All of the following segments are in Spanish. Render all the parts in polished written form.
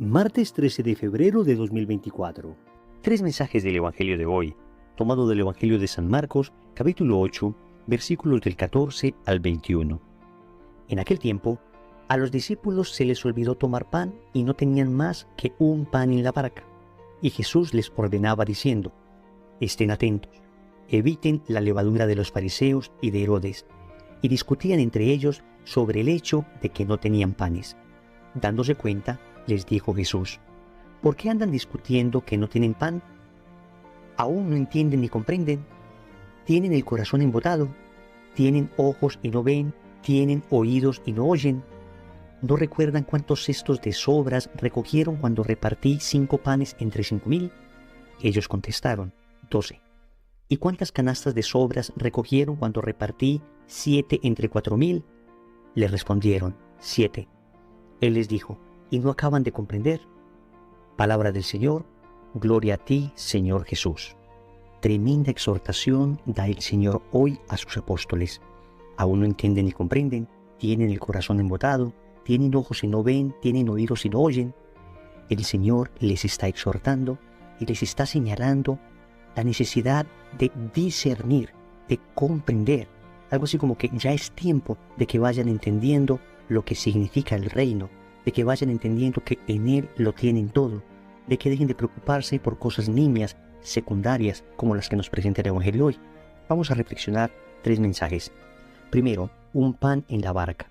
Martes 13 de febrero de 2024. Tres mensajes del Evangelio de hoy, tomado del Evangelio de San Marcos, capítulo 8, versículos del 14 al 21. En aquel tiempo, a los discípulos se les olvidó tomar pan y no tenían más que un pan en la barca. Y Jesús les ordenaba diciendo: estén atentos, eviten la levadura de los fariseos y de Herodes. Y discutían entre ellos sobre el hecho de que no tenían panes. Dándose cuenta, les dijo Jesús: ¿por qué andan discutiendo que no tienen pan? ¿Aún no entienden ni comprenden? ¿Tienen el corazón embotado? ¿Tienen ojos y no ven? ¿Tienen oídos y no oyen? ¿No recuerdan cuántos cestos de sobras recogieron cuando repartí 5 panes entre 5,000? Ellos contestaron: 12. ¿Y cuántas canastas de sobras recogieron cuando repartí 7 entre 4,000? Le respondieron: 7. Él les dijo: ¿y no acaban de comprender? Palabra del Señor. Gloria a ti, Señor Jesús. Tremenda exhortación da el Señor hoy a sus apóstoles. Aún no entienden ni comprenden, tienen el corazón embotado, tienen ojos y no ven, tienen oídos y no oyen. El Señor les está exhortando y les está señalando la necesidad de discernir, de comprender. Algo así como que ya es tiempo de que vayan entendiendo lo que significa el reino, de que vayan entendiendo que en Él lo tienen todo, de que dejen de preocuparse por cosas nimias, secundarias, como las que nos presenta el Evangelio hoy. Vamos a reflexionar 3 mensajes. Primero, un pan en la barca.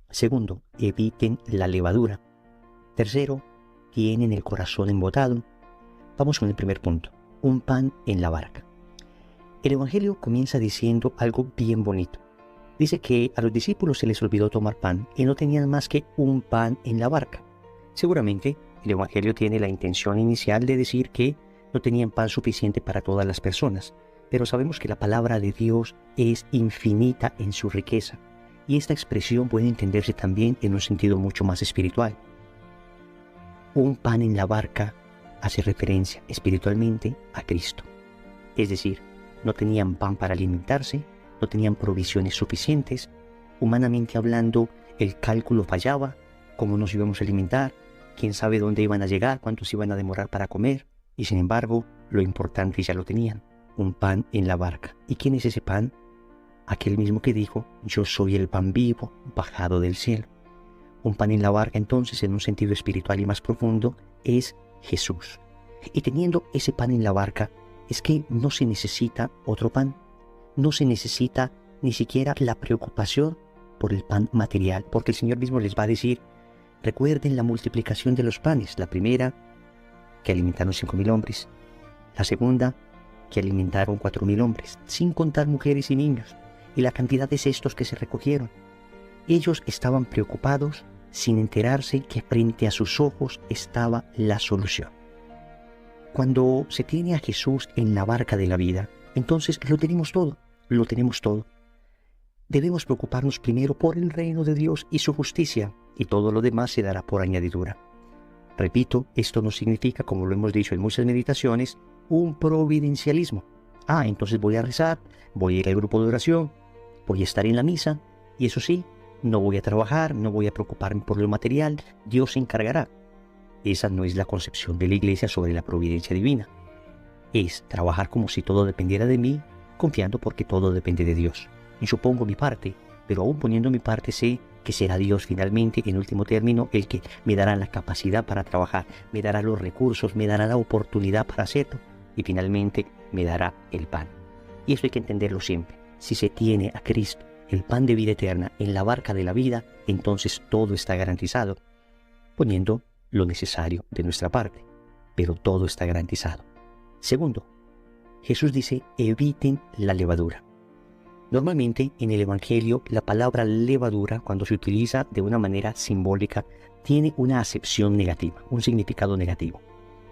Segundo, eviten la levadura. Tercero, tienen el corazón embotado. Vamos con el primer punto, un pan en la barca. El Evangelio comienza diciendo algo bien bonito. Dice que a los discípulos se les olvidó tomar pan y no tenían más que un pan en la barca. Seguramente el Evangelio tiene la intención inicial de decir que no tenían pan suficiente para todas las personas, pero sabemos que la palabra de Dios es infinita en su riqueza, y esta expresión puede entenderse también en un sentido mucho más espiritual. Un pan en la barca hace referencia espiritualmente a Cristo. Es decir, no tenían pan para alimentarse, no tenían provisiones suficientes. Humanamente hablando, el cálculo fallaba, cómo nos íbamos a alimentar, quién sabe dónde iban a llegar, cuántos iban a demorar para comer, y sin embargo, lo importante ya lo tenían, un pan en la barca. ¿Y quién es ese pan? Aquel mismo que dijo: yo soy el pan vivo, bajado del cielo. Un pan en la barca, entonces, en un sentido espiritual y más profundo, es Jesús. Y teniendo ese pan en la barca, es que no se necesita otro pan. No se necesita ni siquiera la preocupación por el pan material, porque el Señor mismo les va a decir: recuerden la multiplicación de los panes. La primera, que alimentaron 5,000 hombres. La segunda, que alimentaron 4,000 hombres, sin contar mujeres y niños, y la cantidad de cestos que se recogieron. Ellos estaban preocupados sin enterarse que frente a sus ojos estaba la solución. Cuando se tiene a Jesús en la barca de la vida, entonces lo tenemos todo, lo tenemos todo. Debemos preocuparnos primero por el reino de Dios y su justicia, y todo lo demás se dará por añadidura. Repito, esto no significa, como lo hemos dicho en muchas meditaciones, un providencialismo. Entonces voy a rezar, voy a ir al grupo de oración, voy a estar en la misa, y eso sí, no voy a trabajar, no voy a preocuparme por lo material, Dios se encargará. Esa no es la concepción de la Iglesia sobre la providencia divina. Es trabajar como si todo dependiera de mí, confiando porque todo depende de Dios. Y yo pongo mi parte, pero aún poniendo mi parte sé que será Dios finalmente, en último término, el que me dará la capacidad para trabajar, me dará los recursos, me dará la oportunidad para hacerlo y finalmente me dará el pan. Y eso hay que entenderlo siempre. Si se tiene a Cristo, el pan de vida eterna, en la barca de la vida, entonces todo está garantizado, poniendo lo necesario de nuestra parte, pero todo está garantizado. Segundo, Jesús dice: eviten la levadura. Normalmente en el Evangelio la palabra levadura, cuando se utiliza de una manera simbólica, tiene una acepción negativa, un significado negativo.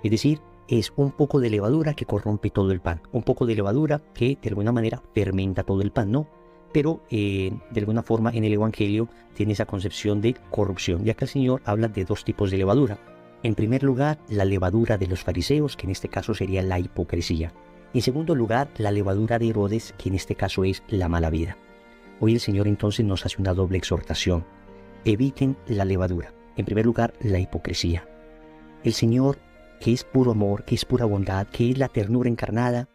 Es decir, es un poco de levadura que corrompe todo el pan, un poco de levadura que de alguna manera fermenta todo el pan, ¿no? Pero de alguna forma en el Evangelio tiene esa concepción de corrupción. Y acá el Señor habla de 2 tipos de levadura. En primer lugar, la levadura de los fariseos, que en este caso sería la hipocresía. En segundo lugar, la levadura de Herodes, que en este caso es la mala vida. Hoy el Señor entonces nos hace una doble exhortación. Eviten la levadura. En primer lugar, la hipocresía. El Señor, que es puro amor, que es pura bondad, que es la ternura encarnada,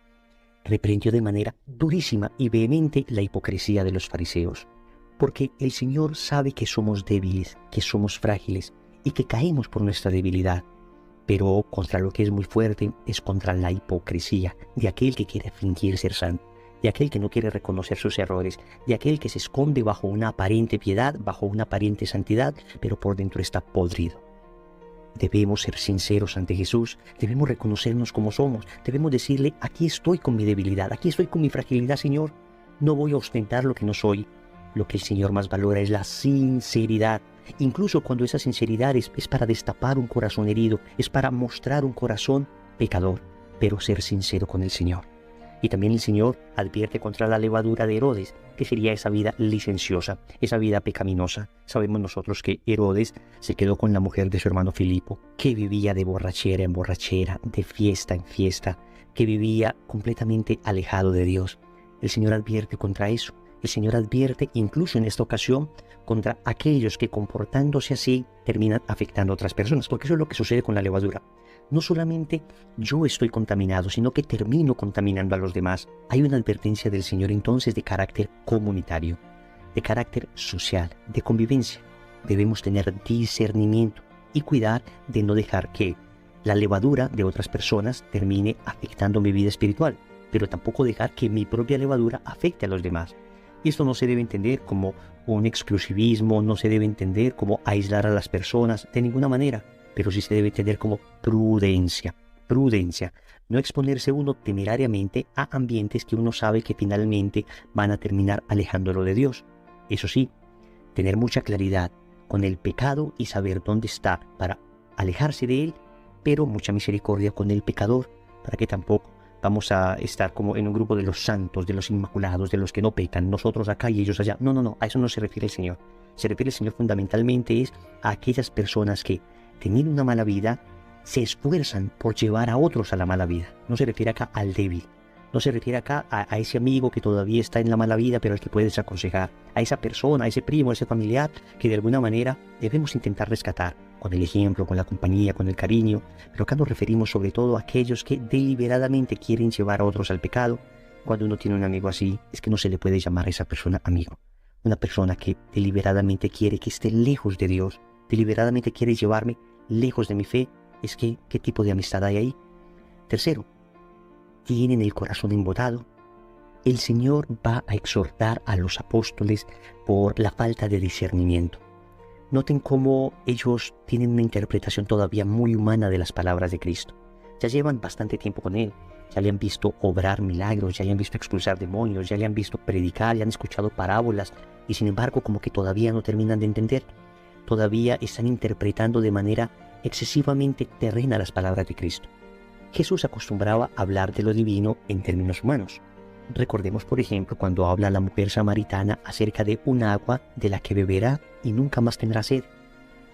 reprendió de manera durísima y vehemente la hipocresía de los fariseos, porque el Señor sabe que somos débiles, que somos frágiles y que caemos por nuestra debilidad, pero contra lo que es muy fuerte es contra la hipocresía de aquel que quiere fingir ser santo, de aquel que no quiere reconocer sus errores, de aquel que se esconde bajo una aparente piedad, bajo una aparente santidad, pero por dentro está podrido. Debemos ser sinceros ante Jesús, debemos reconocernos como somos, debemos decirle, aquí estoy con mi debilidad, aquí estoy con mi fragilidad, Señor. No voy a ostentar lo que no soy. Lo que el Señor más valora es la sinceridad. Incluso cuando esa sinceridad es para destapar un corazón herido, es para mostrar un corazón pecador, pero ser sincero con el Señor. Y también el Señor advierte contra la levadura de Herodes, que sería esa vida licenciosa, esa vida pecaminosa. Sabemos nosotros que Herodes se quedó con la mujer de su hermano Filipo, que vivía de borrachera en borrachera, de fiesta en fiesta, que vivía completamente alejado de Dios. El Señor advierte contra eso. El Señor advierte incluso en esta ocasión contra aquellos que comportándose así terminan afectando a otras personas, porque eso es lo que sucede con la levadura. No solamente yo estoy contaminado, sino que termino contaminando a los demás. Hay una advertencia del Señor entonces de carácter comunitario, de carácter social, de convivencia. Debemos tener discernimiento y cuidar de no dejar que la levadura de otras personas termine afectando mi vida espiritual, pero tampoco dejar que mi propia levadura afecte a los demás. Y esto no se debe entender como un exclusivismo, no se debe entender como aislar a las personas de ninguna manera, pero sí se debe entender como prudencia. Prudencia, no exponerse uno temerariamente a ambientes que uno sabe que finalmente van a terminar alejándolo de Dios. Eso sí, tener mucha claridad con el pecado y saber dónde está para alejarse de él, pero mucha misericordia con el pecador, para que tampoco vamos a estar como en un grupo de los santos, de los inmaculados, de los que no pecan, nosotros acá y ellos allá. No, a eso no se refiere el Señor. Se refiere el Señor fundamentalmente es a aquellas personas que, teniendo una mala vida, se esfuerzan por llevar a otros a la mala vida. No se refiere acá al débil. No se refiere acá a ese amigo que todavía está en la mala vida, pero al que puedes aconsejar. A esa persona, a ese primo, a ese familiar, que de alguna manera debemos intentar rescatar, con el ejemplo, con la compañía, con el cariño. Pero acá nos referimos sobre todo a aquellos que deliberadamente quieren llevar a otros al pecado. Cuando uno tiene un amigo así, es que no se le puede llamar a esa persona amigo. Una persona que deliberadamente quiere que esté lejos de Dios, deliberadamente quiere llevarme lejos de mi fe, es que, ¿qué tipo de amistad hay ahí? Tercero, tienen el corazón embotado. El Señor va a exhortar a los apóstoles por la falta de discernimiento. Noten cómo ellos tienen una interpretación todavía muy humana de las palabras de Cristo. Ya llevan bastante tiempo con Él, ya le han visto obrar milagros, ya le han visto expulsar demonios, ya le han visto predicar, ya han escuchado parábolas, y sin embargo como que todavía no terminan de entender. Todavía están interpretando de manera excesivamente terrena las palabras de Cristo. Jesús acostumbraba a hablar de lo divino en términos humanos. Recordemos, por ejemplo, cuando habla la mujer samaritana acerca de un agua de la que beberá y nunca más tendrá sed.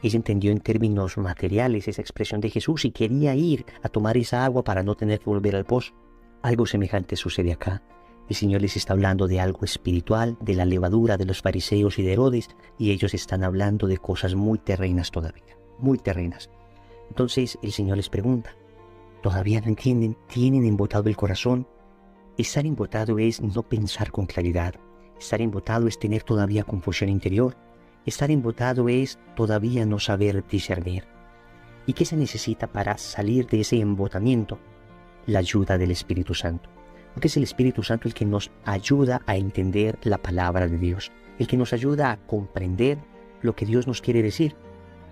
Ella entendió en términos materiales esa expresión de Jesús y quería ir a tomar esa agua para no tener que volver al pozo. Algo semejante sucede acá. El Señor les está hablando de algo espiritual, de la levadura de los fariseos y de Herodes, y ellos están hablando de cosas muy terrenas todavía, muy terrenas. Entonces el Señor les pregunta, ¿todavía no entienden? ¿Tienen embotado el corazón? Estar embotado es no pensar con claridad. Estar embotado es tener todavía confusión interior. Estar embotado es todavía no saber discernir. ¿Y qué se necesita para salir de ese embotamiento? La ayuda del Espíritu Santo. Porque es el Espíritu Santo el que nos ayuda a entender la palabra de Dios, el que nos ayuda a comprender lo que Dios nos quiere decir.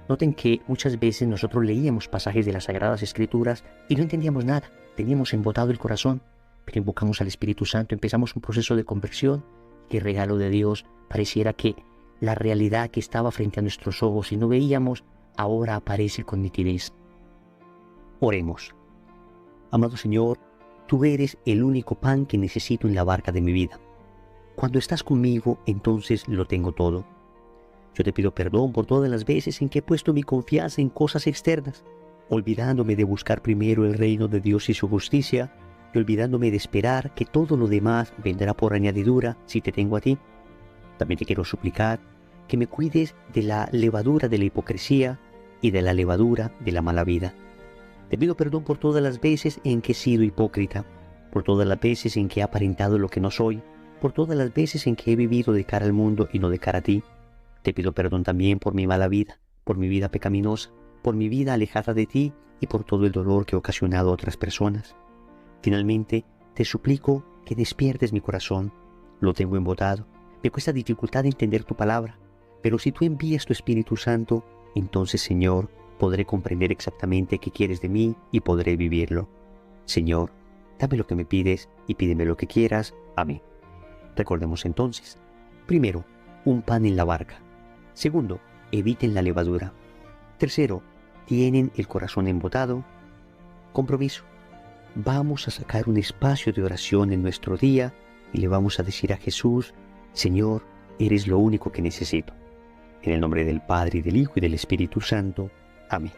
Noten que muchas veces nosotros leíamos pasajes de las Sagradas Escrituras y no entendíamos nada, teníamos embotado el corazón, pero invocamos al Espíritu Santo, empezamos un proceso de conversión, que regalo de Dios, pareciera que la realidad que estaba frente a nuestros ojos y no veíamos, ahora aparece con nitidez. Oremos. Amado Señor, tú eres el único pan que necesito en la barca de mi vida. Cuando estás conmigo, entonces lo tengo todo. Yo te pido perdón por todas las veces en que he puesto mi confianza en cosas externas, olvidándome de buscar primero el reino de Dios y su justicia, y olvidándome de esperar que todo lo demás vendrá por añadidura si te tengo a ti. También te quiero suplicar que me cuides de la levadura de la hipocresía y de la levadura de la mala vida, Te pido perdón por todas las veces en que he sido hipócrita, por todas las veces en que he aparentado lo que no soy, por todas las veces en que he vivido de cara al mundo y no de cara a ti. Te pido perdón también por mi mala vida, por mi vida pecaminosa, por mi vida alejada de ti y por todo el dolor que he ocasionado a otras personas. Finalmente, te suplico que despiertes mi corazón. Lo tengo embotado. Me cuesta dificultad entender tu palabra, pero si tú envías tu Espíritu Santo, entonces, Señor, podré comprender exactamente qué quieres de mí y podré vivirlo. Señor, dame lo que me pides y pídeme lo que quieras. Amén. Recordemos entonces. Primero, un pan en la barca. Segundo, eviten la levadura. Tercero, tienen el corazón embotado. Compromiso. Vamos a sacar un espacio de oración en nuestro día y le vamos a decir a Jesús: Señor, eres lo único que necesito. En el nombre del Padre, y del Hijo, y del Espíritu Santo. Amén.